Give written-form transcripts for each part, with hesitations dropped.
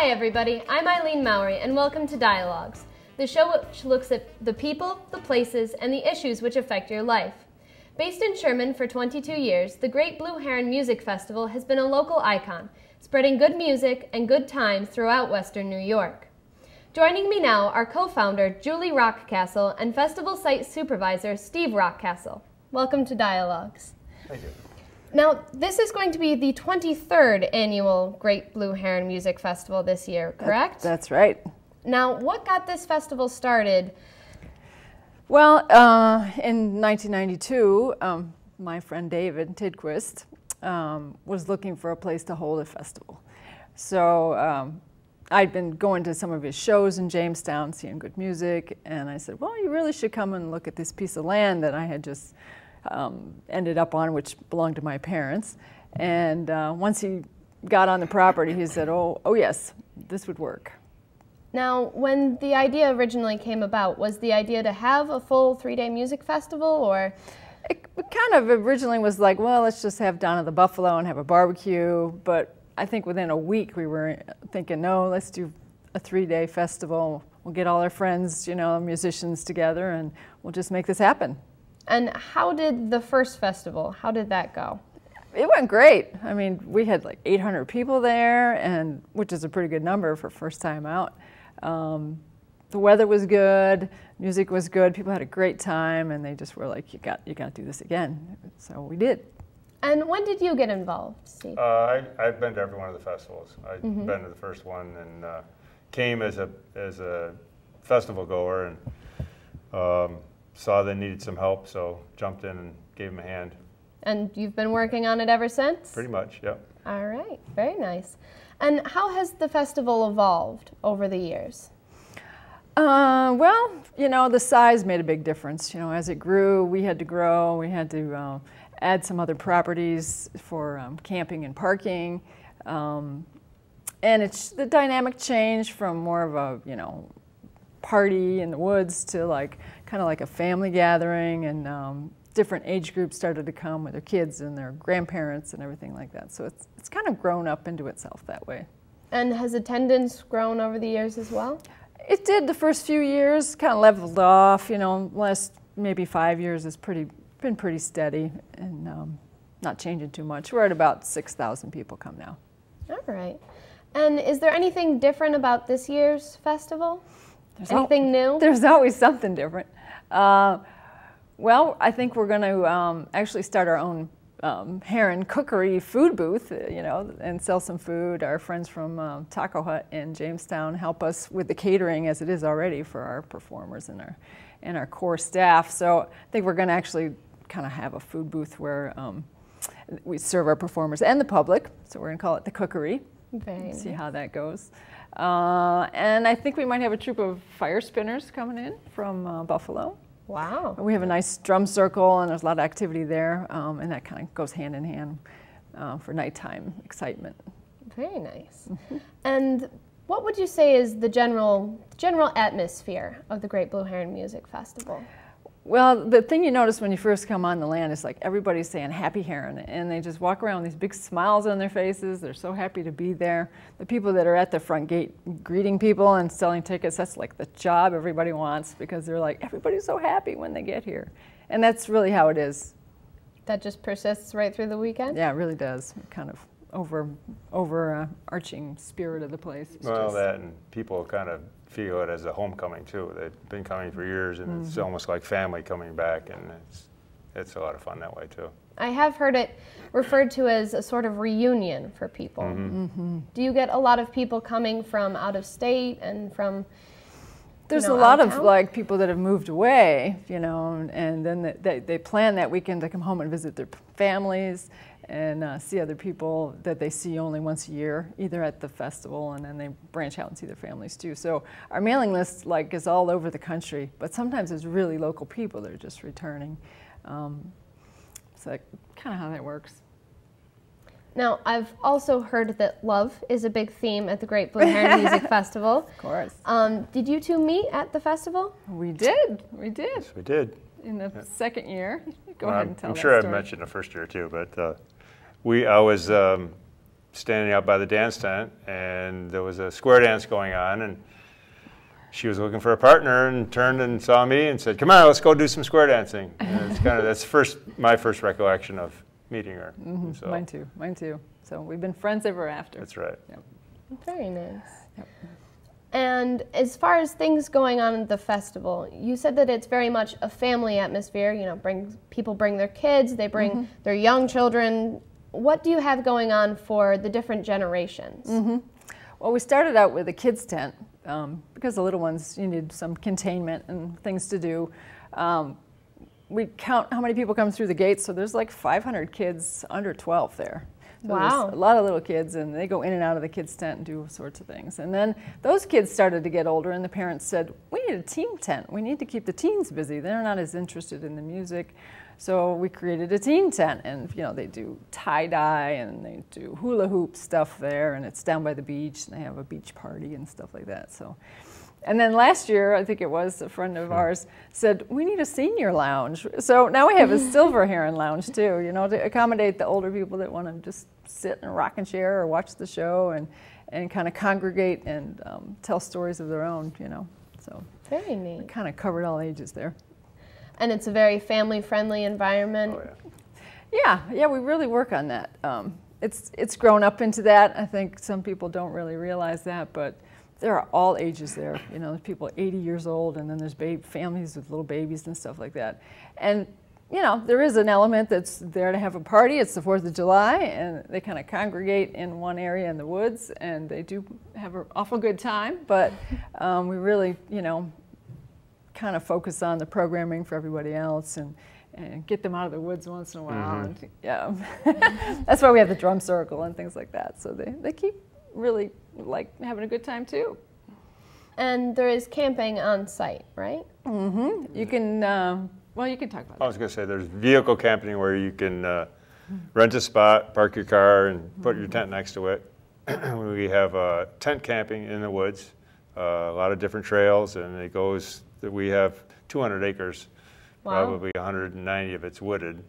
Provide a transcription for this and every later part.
Hi everybody, I'm Eileen Mowrey and welcome to Dialogues, the show which looks at the people, the places, and the issues which affect your life. Based in Sherman for 22 years, the Great Blue Heron Music Festival has been a local icon, spreading good music and good times throughout Western New York. Joining me now are co-founder Julie Rockcastle and festival site supervisor Steve Rockcastle. Welcome to Dialogues. Thank you. Now, this is going to be the 23rd annual Great Blue Heron Music Festival this year, correct? That's right. Now, what got this festival started? Well, in 1992, my friend David Tidquist was looking for a place to hold a festival. So I'd been going to some of his shows in Jamestown, seeing good music, and I said, well, you really should come and look at this piece of land that I had just ended up on, which belonged to my parents. And once he got on the property, he said, oh yes, this would work. Now, when the idea originally came about, was the idea to have a full 3-day music festival, or? It kind of originally was like, well, let's just have Down at the Buffalo and have a barbecue. But I think within a week we were thinking, no, let's do a 3-day festival. We'll get all our friends, you know, musicians together, and we'll just make this happen. And how did the first festival, how did that go? It went great. I mean, we had like 800 people there, and which is a pretty good number for first time out. The weather was good, music was good, people had a great time, and they just were like, you got to do this again. So we did. And when did you get involved, Steve? I've been to every one of the festivals. I've been to the first one and came as a festival goer and saw they needed some help, so jumped in and gave them a hand. And you've been working on it ever since? Pretty much, yep. All right, very nice. And how has the festival evolved over the years? Well, you know, the size made a big difference. You know, as it grew, we had to grow. We had to add some other properties for camping and parking. And the dynamic changed from more of a, you know, party in the woods to like kind of like a family gathering, and different age groups started to come with their kids and their grandparents and everything like that. So it's kind of grown up into itself that way. And has attendance grown over the years as well? It did the first few years, kind of leveled off. You know, last maybe 5 years has been pretty steady and not changing too much. We're at about 6,000 people come now. All right. And is there anything different about this year's festival? Anything new? There's always something different. Well, I think we're going to actually start our own Heron cookery food booth, you know, and sell some food. Our friends from Taco Hut in Jamestown help us with the catering as it is already for our performers and our core staff. So I think we're going to actually kind of have a food booth where we serve our performers and the public. So we're going to call it the cookery. Very See nice. how that goes. And I think we might have a troupe of fire spinners coming in from Buffalo. Wow. We have a nice drum circle, and there's a lot of activity there, and that kind of goes hand in hand for nighttime excitement. Very nice. And what would you say is the general atmosphere of the Great Blue Heron Music Festival? Well, the thing you notice when you first come on the land is like everybody's saying Happy Heron, and they just walk around with these big smiles on their faces. They're so happy to be there. The people that are at the front gate greeting people and selling tickets, that's like the job everybody wants, because they're like, everybody's so happy when they get here. And that's really how it is. That just persists right through the weekend? Yeah, it really does. Kind of overarching spirit of the place. Well, that and people kind of feel it as a homecoming too. They've been coming for years, and it's almost like family coming back, and it's a lot of fun that way too. I have heard it referred to as a sort of reunion for people. Do you get a lot of people coming from out of state and from There's a lot of like people that have moved away, you know, and then they plan that weekend to come home and visit their families and see other people that they see only once a year, either at the festival, and then they branch out and see their families too. So our mailing list like is all over the country, but sometimes it's really local people that are just returning. So like kind of how that works. Now, I've also heard that love is a big theme at the Great Blue Heron Music Festival. Of course. Did you two meet at the festival? We did. Yes, we did. In the second year. Go ahead and tell I'm that sure story. I mentioned the first year too, but I was standing out by the dance tent, and there was a square dance going on, and she was looking for a partner and turned and saw me and said, "Come on, let's go do some square dancing." And it's that's my first recollection of meeting her. So, Mine too. So we've been friends ever after. that's right. Yep. Very nice. Yep. And as far as things going on at the festival, you said that it's very much a family atmosphere. You know, people bring their kids, they bring their young children. What do you have going on for the different generations? Well, we started out with a kids tent because the little ones, you need some containment and things to do. We count how many people come through the gates, so there's like 500 kids under 12 there. So wow. There's a lot of little kids, and they go in and out of the kids' tent and do all sorts of things. And then those kids started to get older, and the parents said, "We need a teen tent. We need to keep the teens busy. They're not as interested in the music." So we created a teen tent, and you know, they do tie-dye and they do hula hoop stuff there, and it's down by the beach, and they have a beach party and stuff like that. So, and then last year, I think it was, a friend of ours said, "We need a senior lounge." So now we have a silver Heron lounge too, you know, to accommodate the older people that want to just sit in a rocking chair or watch the show and kind of congregate and tell stories of their own, you know. So very neat. we kind of covered all ages there. And it's a very family-friendly environment. Oh, yeah. Yeah, we really work on that. It's grown up into that. I think some people don't really realize that, but there are all ages there. You know, there's people 80 years old, and then there's families with little babies and stuff like that. And you know, there is an element that's there to have a party. It's the 4th of July, and they kind of congregate in one area in the woods, and they do have an awful good time. But we really, you know, kind of focus on the programming for everybody else and get them out of the woods once in a while. And, yeah, that's why we have the drum circle and things like that. So they keep really like having a good time too. And there is camping on site, right? You can, well, you can talk about I was going to say there's vehicle camping where you can rent a spot, park your car, and put your tent next to it. We have tent camping in the woods, a lot of different trails, and it goes. We have 200 acres, probably 190 of it's wooded.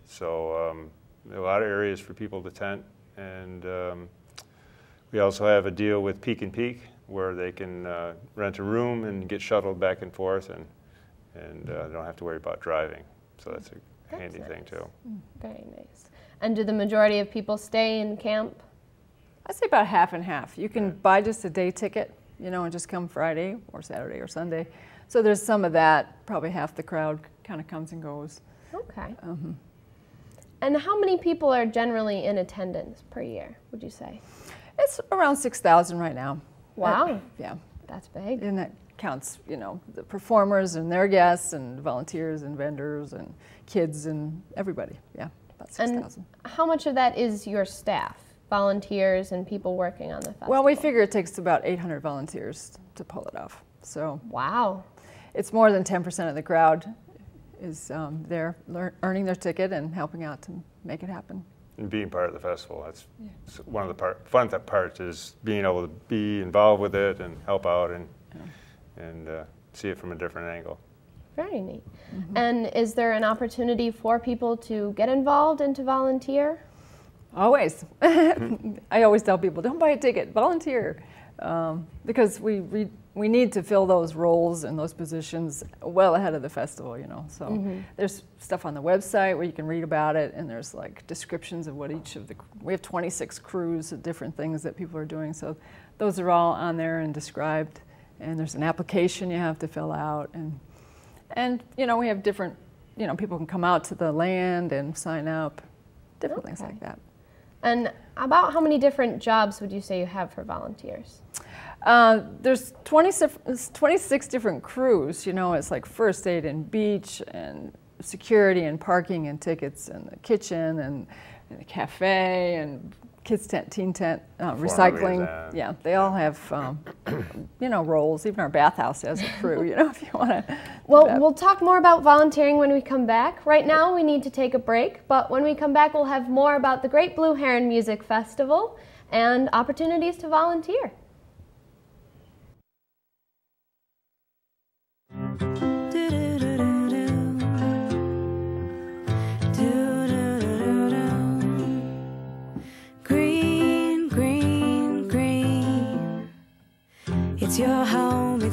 So a lot of areas for people to tent. And we also have a deal with Peak and Peak where they can rent a room and get shuttled back and forth and don't have to worry about driving. So that's a handy thing too. Very nice. And do the majority of people stay in camp? I'd say about half and half. You can buy just a day ticket, you know, and just come Friday or Saturday or Sunday. So there's some of that. Probably half the crowd kind of comes and goes. Okay. And how many people are generally in attendance per year, would you say? It's around 6,000 right now. Wow. Yeah. That's big. And that counts, you know, the performers and their guests and volunteers and vendors and kids and everybody. Yeah, about 6,000. And how much of that is your staff, volunteers and people working on the festival? Well, we figure it takes about 800 volunteers to pull it off. So wow. It's more than 10% of the crowd is there earning their ticket and helping out to make it happen. And being part of the festival, that's one of the fun parts is being able to be involved with it and help out and see it from a different angle. Very neat. And is there an opportunity for people to get involved and to volunteer? Always. I always tell people, don't buy a ticket, volunteer. Because we need to fill those roles and those positions well ahead of the festival, you know. So there's stuff on the website where you can read about it, and there's like descriptions of what we have 26 crews of different things that people are doing. So those are all on there and described. And there's an application you have to fill out, and you know, we have different, you know, people can come out to the land and sign up, different things like that. And about how many different jobs would you say you have for volunteers? There's 26 different crews, you know, it's like first aid and beach and security and parking and tickets and the kitchen and the cafe and kids tent, teen tent, recycling. Yeah, they all have, you know, roles. Even our bathhouse has a crew, you know, if you want to. Well, we'll talk more about volunteering when we come back. Right now we need to take a break, but when we come back we'll have more about the Great Blue Heron Music Festival and opportunities to volunteer. Green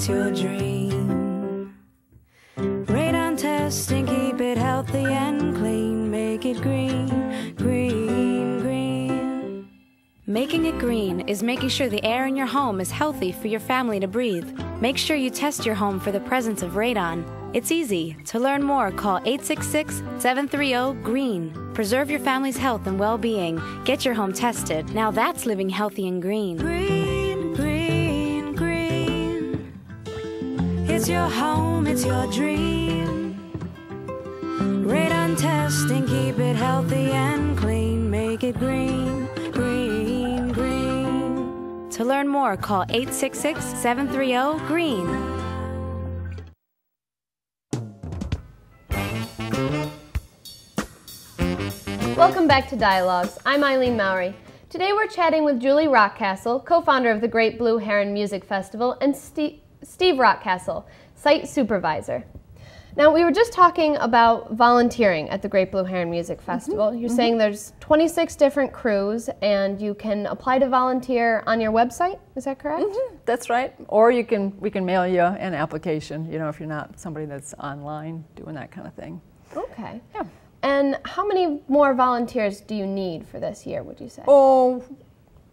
it's your dream. Radon testing, keep it healthy and clean. Make it green, green, green. Making it green is making sure the air in your home is healthy for your family to breathe. Make sure you test your home for the presence of radon. It's easy. To learn more, call 866-730-GREEN. Preserve your family's health and well-being. Get your home tested. Now that's living healthy and green. Green, green, green. It's your home, it's your dream. Radon testing, keep it healthy and clean. Make it green, green, green. To learn more, call 866-730-GREEN. Welcome back to Dialogues. I'm Eileen Mowrey. Today we're chatting with Julie Rockcastle, co-founder of the Great Blue Heron Music Festival, and Steve Rockcastle, site supervisor. Now, we were just talking about volunteering at the Great Blue Heron Music Festival. You're saying there's 26 different crews, and you can apply to volunteer on your website. Is that correct? That's right. Or we can mail you an application, you know, if you're not somebody that's online doing that kind of thing. Okay. Yeah. And how many more volunteers do you need for this year, would you say? Oh,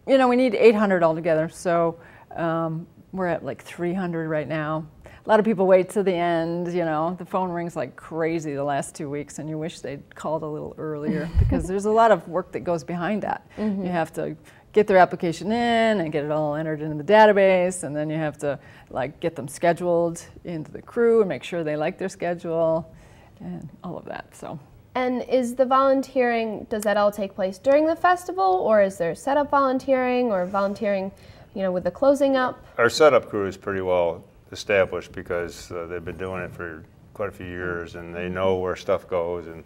you know, we need 800 altogether, so we're at like 300 right now. A lot of people wait to the end, you know, the phone rings like crazy the last 2 weeks, and you wish they'd called a little earlier because there's a lot of work that goes behind that. You have to get their application in and get it all entered into the database, and then you have to like get them scheduled into the crew and make sure they like their schedule and all of that, so. And is the volunteering, does that all take place during the festival, or is there setup volunteering or volunteering, you know, with the closing up? Our setup crew is pretty well established because they've been doing it for quite a few years, and they know where stuff goes and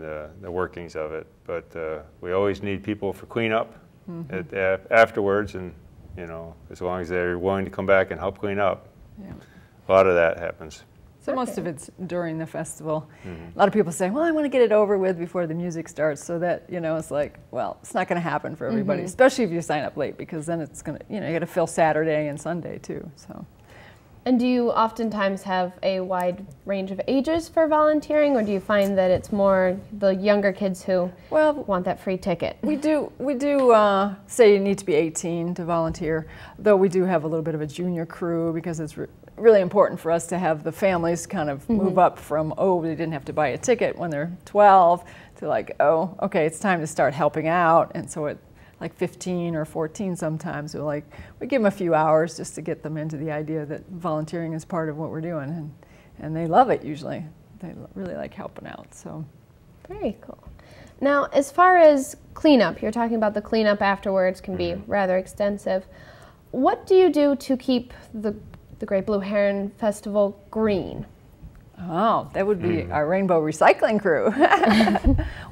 the workings of it. But we always need people for cleanup afterwards, and you know, as long as they're willing to come back and help clean up, a lot of that happens. So most of it's during the festival. A lot of people say, well, I want to get it over with before the music starts, so that, you know, it's like, well, it's not going to happen for everybody, especially if you sign up late, because then it's going to, you know, you got to fill Saturday and Sunday too, so. And do you oftentimes have a wide range of ages for volunteering, or do you find that it's more the younger kids who want that free ticket? We do say you need to be 18 to volunteer, though we do have a little bit of a junior crew because it's really important for us to have the families kind of move up from, oh, they didn't have to buy a ticket when they're 12 to like, oh, okay, it's time to start helping out. And so at like 15 or 14 sometimes, we give them a few hours just to get them into the idea that volunteering is part of what we're doing. And they love it usually. They really like helping out, so. Very cool. Now, as far as cleanup, you're talking about the cleanup afterwards can be rather extensive. What do you do to keep the Great Blue Heron Festival green? Oh, that would be our rainbow recycling crew.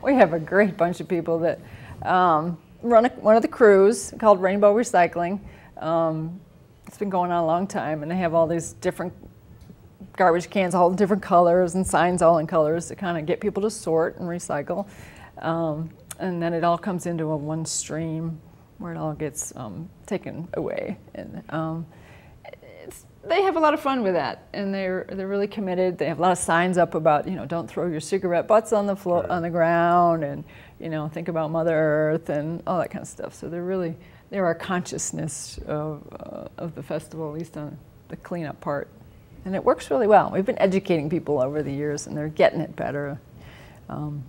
We have a great bunch of people that run one of the crews called Rainbow Recycling. It's been going on a long time, and they have all these different garbage cans, all different colors, and signs all in colors to kind of get people to sort and recycle. And then it all comes into a one stream where it all gets taken away. And they have a lot of fun with that, and they're really committed. They have a lot of signs up about, you know, don't throw your cigarette butts on the floor, on the ground, and, you know, think about Mother Earth and all that kind of stuff. So they're our consciousness of the festival, at least on the cleanup part, and it works really well. We've been educating people over the years, and they're getting it better.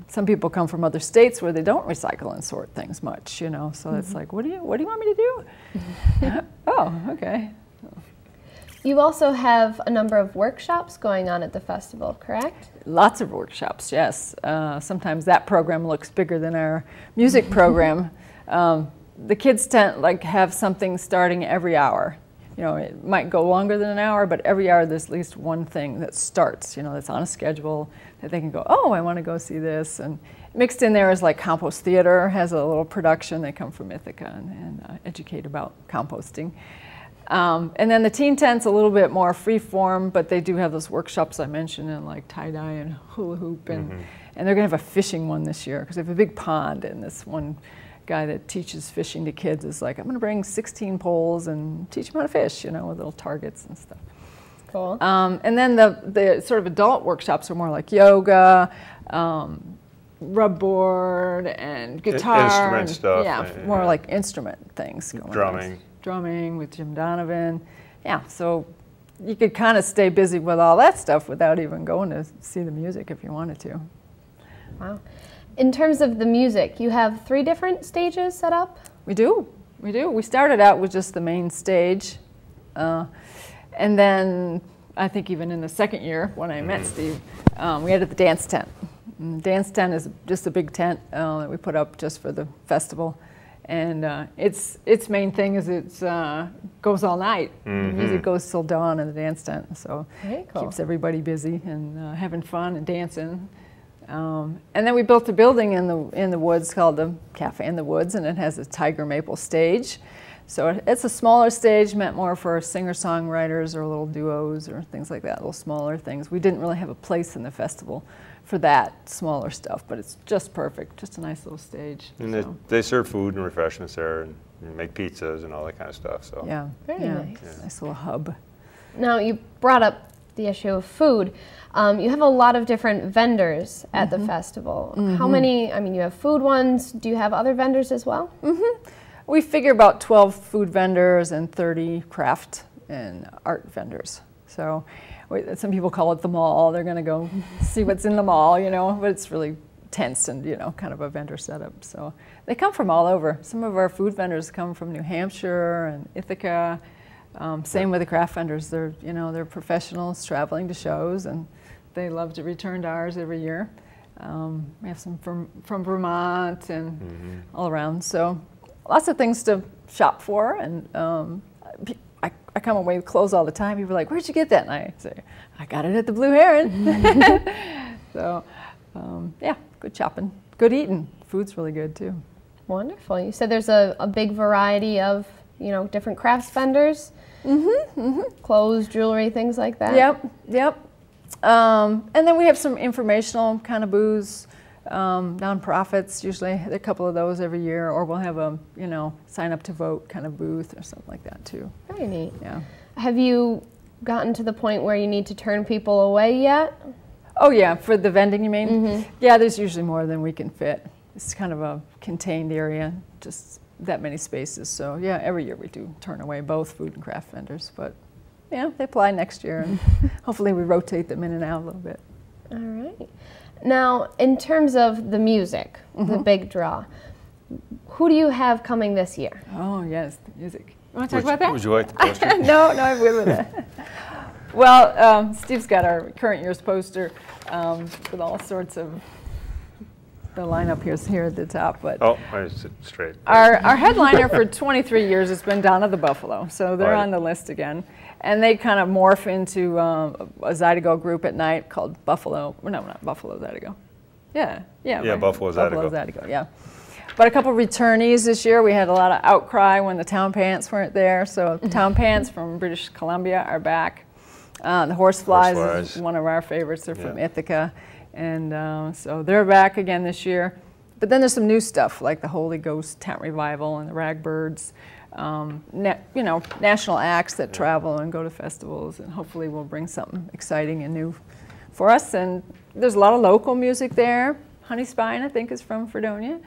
Some people come from other states where they don't recycle and sort things much, you know. So it's like, what do you want me to do? Oh, okay. You also have a number of workshops going on at the festival, correct? Lots of workshops, yes. Sometimes that program looks bigger than our music program. The kids tend have something starting every hour. You know, it might go longer than an hour, but every hour there's at least one thing that starts, you know, that's on a schedule that they can go, oh, I want to go see this. And mixed in there is like Compost Theater has a little production. They come from Ithaca and educate about composting. And then the teen tent's a little bit more free form, but they do have those workshops I mentioned in like tie-dye and hula hoop, and they're going to have a fishing one this year because they have a big pond, and this one guy that teaches fishing to kids is like, I'm going to bring 16 poles and teach them how to fish, you know, with little targets and stuff. Cool. And then the sort of adult workshops are more like yoga, rub board, and guitar. Instrument and, stuff. Yeah, more like instrument things. Drumming. Drumming with Jim Donovan. Yeah, so you could kind of stay busy with all that stuff without even going to see the music if you wanted to. Wow. In terms of the music, you have 3 different stages set up? We do. We started out with just the main stage. And then I think even in the second year when I met Steve, we added the dance tent. And the dance tent is just a big tent that we put up just for the festival. And its main thing is it goes all night. The music goes till dawn in the dance tent, so it keeps everybody busy and having fun and dancing. And then we built a building in the woods called the Cafe in the Woods, and it has a tiger maple stage. So it's a smaller stage, meant more for singer-songwriters or little duos or things like that, little smaller things. We didn't really have a place in the festival for that smaller stuff, but it's just perfect, just a nice little stage. And they serve food and refreshments there, and make pizzas and all that kind of stuff. So yeah, very nice. Yeah. Nice little hub. Now you brought up the issue of food. You have a lot of different vendors at the festival. How many? I mean, you have food ones. Do you have other vendors as well? We figure about 12 food vendors and 30 craft and art vendors. So some people call it the mall. They're going to go see what's in the mall, you know, but it's really tents and, you know, kind of a vendor setup. So they come from all over. Some of our food vendors come from New Hampshire and Ithaca. Same with the craft vendors. They're, you know, they're professionals traveling to shows, and they love to return to ours every year. We have some from Vermont and all around. So lots of things to shop for, and I come away with clothes all the time. People are like, "Where'd you get that?" And I say, "I got it at the Blue Heron." So, yeah, good shopping, good eating. Food's really good too. Wonderful. You said there's a big variety of, you know, different crafts vendors, clothes, jewelry, things like that. Yep. And then we have some informational kind of booths. Nonprofits, usually a couple of those every year, or we'll have a, you know, sign up to vote kind of booth or something like that too. Very neat. Yeah. Have you gotten to the point where you need to turn people away yet? Oh yeah, for the vending you mean? Yeah, there's usually more than we can fit. It's kind of a contained area, just that many spaces. So yeah, every year we do turn away both food and craft vendors, but yeah, they apply next year, and hopefully we rotate them in and out a little bit. All right. Now, in terms of the music, the big draw, who do you have coming this year? Oh, yes, the music. You want to talk about that? Would you like the poster? No, I'm good with it. Well, Steve's got our current year's poster with all sorts of, the lineup here at the top. But oh, I sit straight. Our headliner for 23 years has been Down of the Buffalo, so they're on the list again. And they kind of morph into a Zydeco group at night called Buffalo. No, not Buffalo Zydeco. Yeah, right. Buffalo Zydeco. Buffalo Zydeco, yeah. But a couple of returnees this year. We had a lot of outcry when the Town Pants weren't there. So Town Pants from British Columbia are back. The Horseflies is one of our favorites. They're from Ithaca. And so they're back again this year. But then there's some new stuff like the Holy Ghost Tent Revival and the Ragbirds. You know, national acts that travel and go to festivals, and hopefully we'll bring something exciting and new for us. And there's a lot of local music there. Honey Spine, I think, is from Fredonia.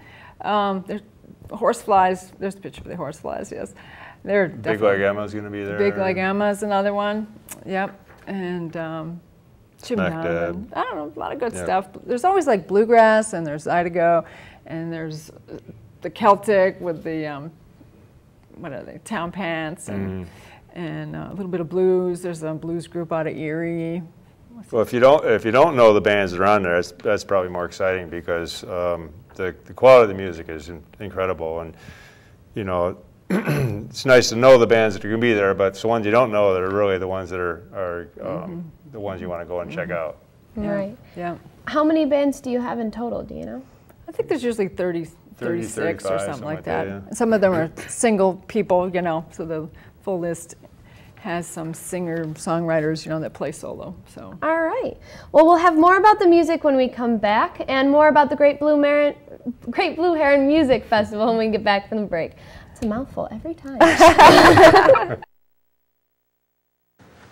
There's Horseflies. There's a picture of the Horseflies, yes. They're Big Leg Emma's going to be there. Big Leg Emma's another one. Yep. And Jim Donovan. I don't know, a lot of good stuff. There's always like bluegrass, and there's Zydeco, and there's the Celtic with the what are they? Town Pants, and a little bit of blues. There's a blues group out of Erie. Well, if you don't know the bands that are on there, that's probably more exciting, because the quality of the music is incredible, and you know, it's nice to know the bands that are going to be there, but it's the ones you don't know that are really the ones that are the ones you want to go and check out. Right. Yeah. How many bands do you have in total? Do you know? I think there's usually 36 or something like that. Yeah. Some of them are single people, you know, so the full list has some singer-songwriters, you know, that play solo. So. All right. Well, we'll have more about the music when we come back, and more about the Great Blue Great Blue Heron Music Festival when we get back from the break. It's a mouthful every time.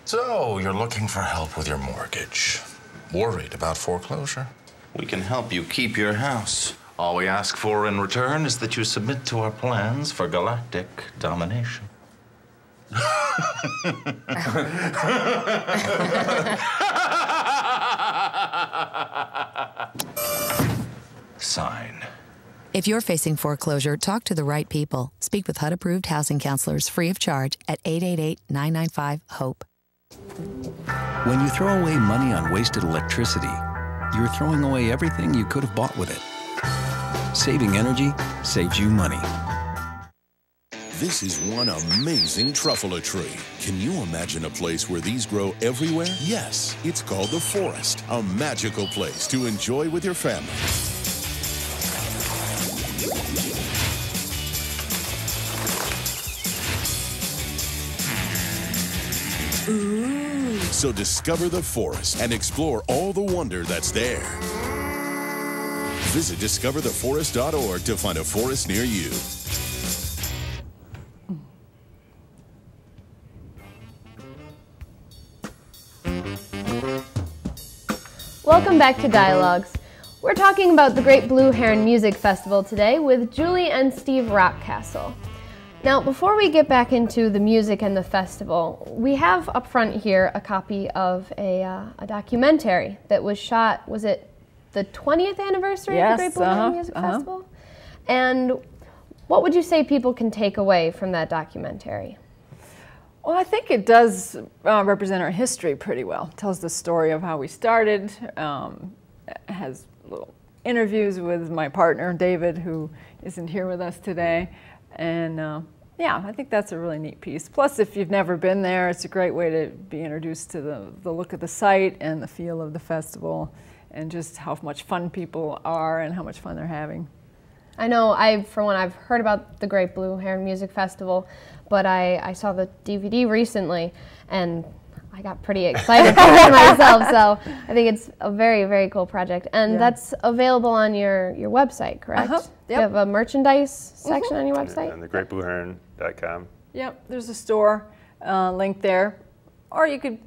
So, you're looking for help with your mortgage. Worried about foreclosure? We can help you keep your house. All we ask for in return is that you submit to our plans for galactic domination. Sign. If you're facing foreclosure, talk to the right people. Speak with HUD-approved housing counselors free of charge at 888-995-HOPE. When you throw away money on wasted electricity, you're throwing away everything you could have bought with it. Saving energy saves you money. This is one amazing truffula tree. Can you imagine a place where these grow everywhere? Yes, it's called the forest, a magical place to enjoy with your family. Ooh. So discover the forest and explore all the wonder that's there. Visit discovertheforest.org to find a forest near you. Welcome back to Dialogues. We're talking about the Great Blue Heron Music Festival today with Julie and Steve Rockcastle. Now, before we get back into the music and the festival, we have up front here a copy of a documentary that was shot, was it the 20th anniversary of the Great Blue Heron Music Festival? And what would you say people can take away from that documentary? Well, I think it does represent our history pretty well. It tells the story of how we started, has little interviews with my partner, David, who isn't here with us today. And yeah, I think that's a really neat piece. Plus, if you've never been there, it's a great way to be introduced to the look of the site and the feel of the festival and just how much fun people are and how much fun they're having. I know, for one, I've heard about the Great Blue Heron Music Festival, but I saw the DVD recently, and I got pretty excited for it myself, so I think it's a very, very cool project. And that's available on your website, correct? Yep. You have a merchandise section on your website? Yeah, and thegreatblueheron.com. Yep, there's a store link there. Or you could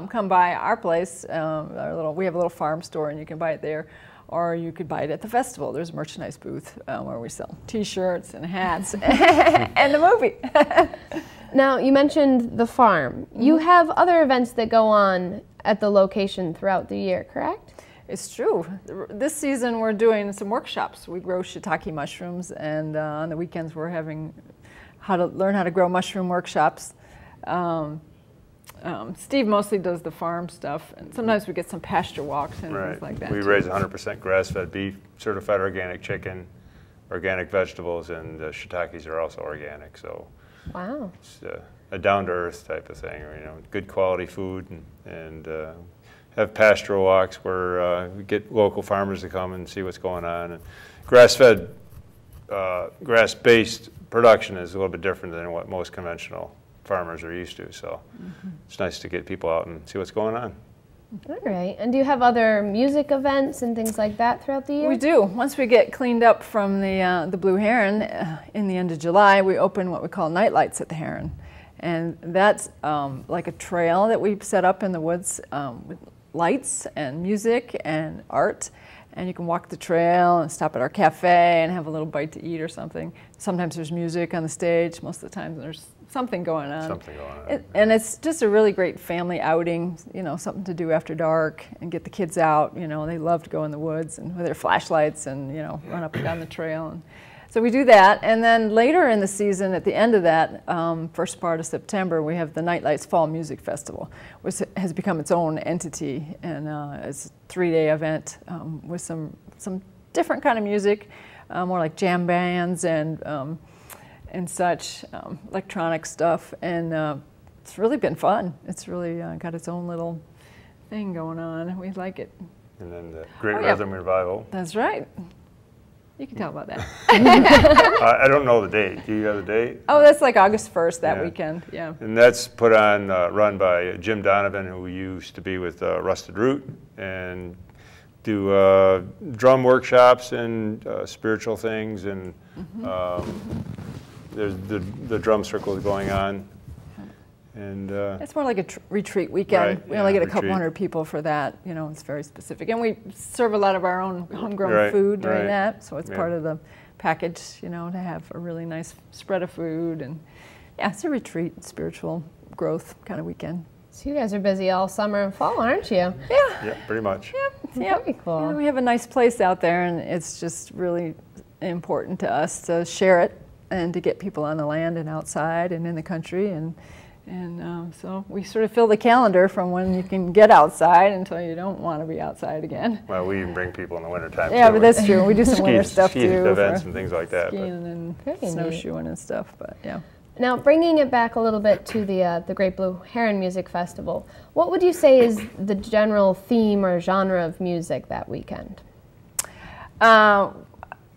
come by our place, we have a little farm store, and you can buy it there. Or you could buy it at the festival. There's a merchandise booth where we sell T-shirts and hats and the movie. Now, you mentioned the farm. You have other events that go on at the location throughout the year, correct? It's true. This season we're doing some workshops. We grow shiitake mushrooms, and on the weekends we're having learn how to grow mushroom workshops. Steve mostly does the farm stuff, and sometimes we get some pasture walks and things like that. We raise 100% grass-fed beef, certified organic chicken, organic vegetables, and the shiitakes are also organic. So wow, it's a down-to-earth type of thing. You know, good quality food, and have pastoral walks where we get local farmers to come and see what's going on. And grass-fed, grass-based production is a little bit different than what most conventional farmers are used to, so it's nice to get people out and see what's going on. All right, and do you have other music events and things like that throughout the year? We do. Once we get cleaned up from the Blue Heron in the end of July, we open what we call night lights at the Heron, and that's like a trail that we've set up in the woods with lights and music and art. And you can walk the trail and stop at our cafe and have a little bite to eat or something. Sometimes there's music on the stage. Most of the time there's something going on. Something going on. And it's just a really great family outing, you know, something to do after dark and get the kids out. You know, they love to go in the woods and with their flashlights and, you know, run up and down the trail. And so we do that. And then later in the season, at the end of that, first part of September, we have the Nightlights Fall Music Festival, which has become its own entity. And it's a 3-day event with some different kind of music, more like jam bands and such, electronic stuff. And it's really been fun. It's really got its own little thing going on. We like it. And then the Great Rhythm Revival. That's right. You can tell about that. I don't know the date. Do you have the date? Oh, that's like August 1st, that weekend, yeah. And that's put on, run by Jim Donovan, who used to be with Rusted Root, and do drum workshops and spiritual things, and there's the drum circle going on. And it's more like a retreat weekend. Right, We only get a couple retreat. hundred people for that. You know, it's very specific, and we serve a lot of our own homegrown food during that. So it's part of the package. You know, to have a really nice spread of food, and yeah, it's a retreat, spiritual growth kind of weekend. So you guys are busy all summer and fall, aren't you? Yeah, pretty much. Yep. Very cool. You know, we have a nice place out there, and it's just really important to us to share it and to get people on the land and outside and in the country, and so we sort of fill the calendar from when you can get outside until you don't want to be outside again. Well, we even bring people in the wintertime. Yeah, too. but that's true. We do some winter stuff ski too. Events and things like that. Skiing and snowshoeing and stuff, but yeah. Now, bringing it back a little bit to the Great Blue Heron Music Festival, what would you say is the general theme or genre of music that weekend? I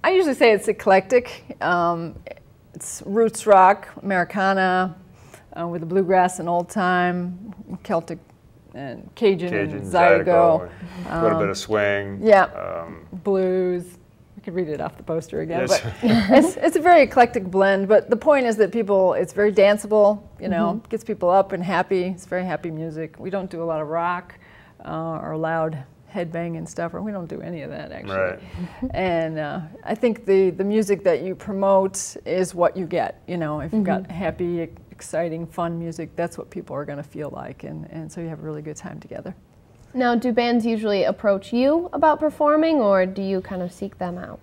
usually say it's eclectic. It's roots rock, Americana, with the bluegrass and old time, Celtic and Cajun and Zydeco. A little bit of swing. Yeah, blues. I could read it off the poster again, Yes. but it's a very eclectic blend. But the point is that it's very danceable, you know, gets people up and happy. It's very happy music. We don't do a lot of rock or loud headbang and stuff, or we don't do any of that actually. Right. And I think the music that you promote is what you get. You know, if you've got happy, exciting, fun music, that's what people are going to feel like, and so you have a really good time together. Now, do bands usually approach you about performing, or do you kind of seek them out?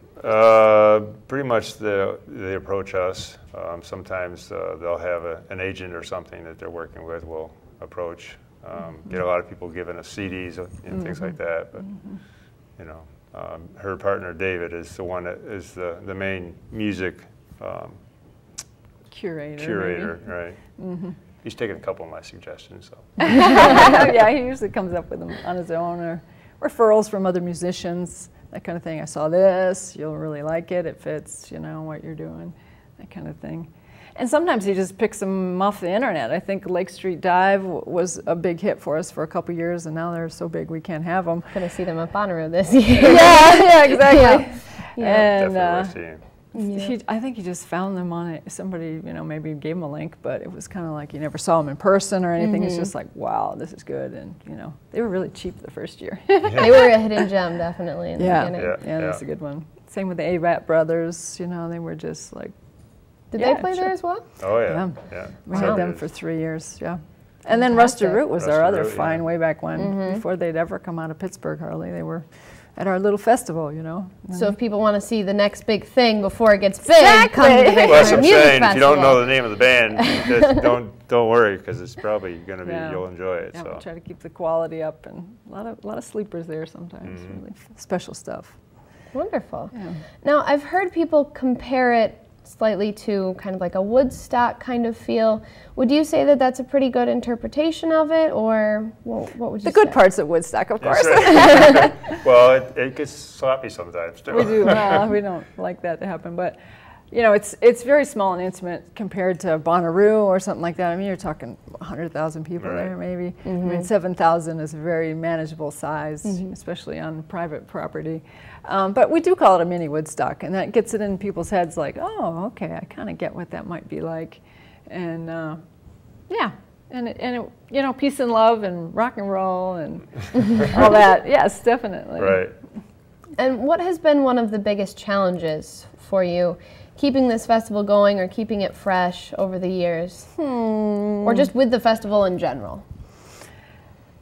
Pretty much they approach us. Sometimes they'll have an agent or something that they're working with will approach. Get a lot of people giving us CDs and things like that. But you know, her partner David is the one that is the main music Curator, right? He's taken a couple of my suggestions. So. Yeah, he usually comes up with them on his own, or referrals from other musicians, that kind of thing. I saw this, you'll really like it, it fits, you know, what you're doing, that kind of thing. And sometimes he just picks them off the internet. I think Lake Street Dive was a big hit for us for a couple years, and now they're so big we can't have them. Going to see them at Bonnaroo this year. Yeah, exactly. Yeah. And Definitely worth seeing. I think he just found them on it. Somebody, you know, maybe gave him a link, but it was kind of like you never saw them in person or anything. It's just like, wow, this is good. And, you know, they were really cheap the first year. They were a hidden gem, definitely, in the beginning. Yeah, that's a good one. Same with the AVAT brothers, you know, they were just like... Did they play there as well? Oh, yeah. We had them for 3 years, And then Rusty Root was our other find way back when, before they'd ever come out of Pittsburgh, hardly. They were at our little festival, you know. So if people want to see the next big thing before it gets big, come to the Great Well, that's what I'm Music saying. Festival. If you don't know the name of the band, just don't worry, because it's probably going to be, you'll enjoy it. Yeah, so. we'll try to keep the quality up, and a lot of sleepers there sometimes, really special stuff. Wonderful. Yeah. Now, I've heard people compare it slightly to kind of like a Woodstock kind of feel. Would you say that that's a pretty good interpretation of it, or what would you say? The good parts of Woodstock, of course. Right. Well, it gets sloppy sometimes, too. We do. We don't like that to happen, but you know, it's very small and intimate compared to Bonnaroo or something like that. I mean, you're talking 100,000 people there, maybe. I mean, 7,000 is a very manageable size, especially on private property. But we do call it a mini Woodstock, and that gets it in people's heads like, oh, okay, I kind of get what that might be like. And yeah, and it, you know, peace and love and rock and roll and all that. Yes, definitely. Right. And what has been one of the biggest challenges for you keeping this festival going or keeping it fresh over the years? Or just with the festival in general?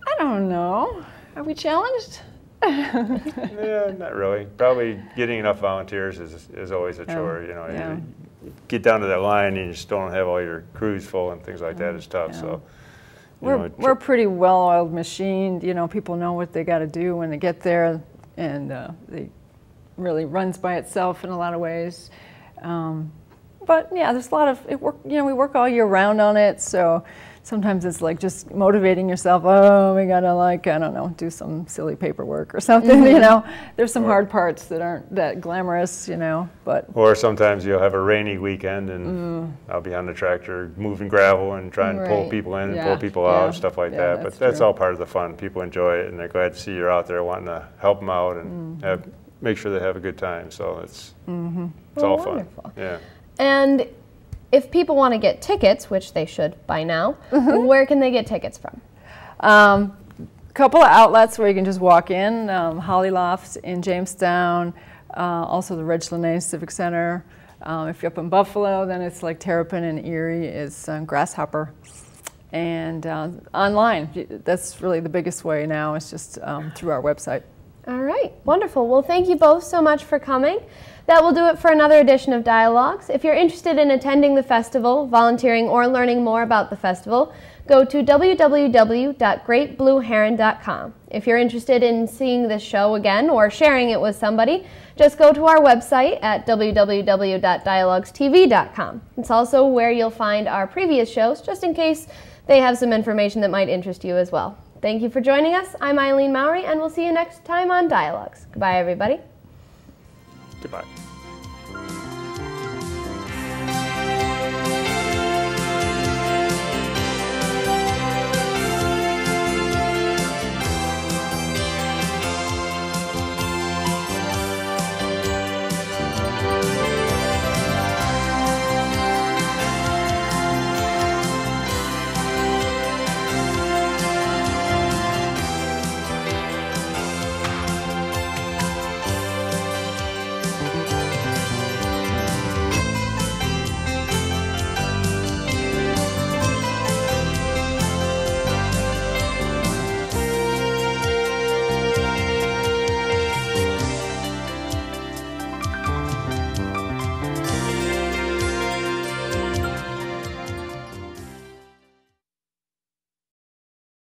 I don't know. Are we challenged? Yeah, not really. Probably getting enough volunteers is always a chore. You know, you get down to that line and you just don't have all your crews full and things like that. It's tough. So we're a pretty well-oiled machine. You know, people know what they got to do when they get there, and it really runs by itself in a lot of ways. But yeah, there's a lot of it work. You know, we work all year round on it, so sometimes it's like just motivating yourself. Oh, we gotta, like, I don't know, do some silly paperwork or something. You know, there's some hard parts that aren't that glamorous. You know, but or sometimes you'll have a rainy weekend and I'll be on the tractor moving gravel and trying to pull people in and pull people out, stuff like that. But that's all part of the fun. People enjoy it and they're glad to see you're out there wanting to help them out and make sure they have a good time. So it's all wonderful. Fun. Yeah. And if people want to get tickets, which they should by now, where can they get tickets from? Couple of outlets where you can just walk in. Holly Lofts in Jamestown, also the Reg Lene Civic Center. If you're up in Buffalo, then it's like Terrapin and Erie is Grasshopper. And online, that's really the biggest way now. It's just through our website. All right, wonderful. Well, thank you both so much for coming. That will do it for another edition of Dialogues. If you're interested in attending the festival, volunteering, or learning more about the festival, go to www.greatblueheron.com. If you're interested in seeing this show again or sharing it with somebody, just go to our website at www.DialoguesTV.com. It's also where you'll find our previous shows, just in case they have some information that might interest you as well. Thank you for joining us. I'm Eileen Mowrey, and we'll see you next time on Dialogues. Goodbye, everybody. Goodbye.